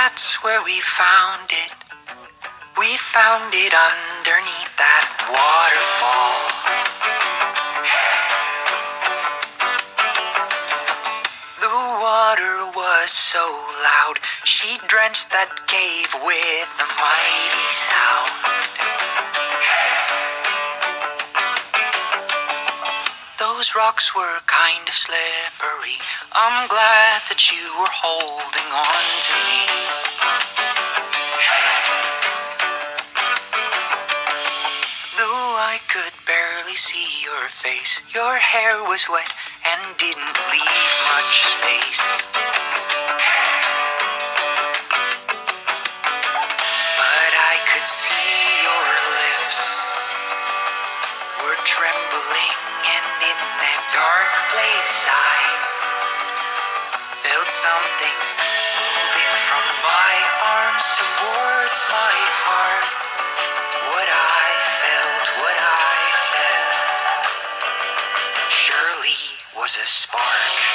that's where we found it. We found it underneath that waterfall. The water was so loud, she drenched that cave with a mighty sound. Those rocks were kind of slippery. I'm glad that you were holding on to me. Though I could barely see your face, your hair was wet and didn't leave much space. But I could see your lips were trembling, and in that dark place I felt something moving from my arms towards my heart. What I felt surely was a spark.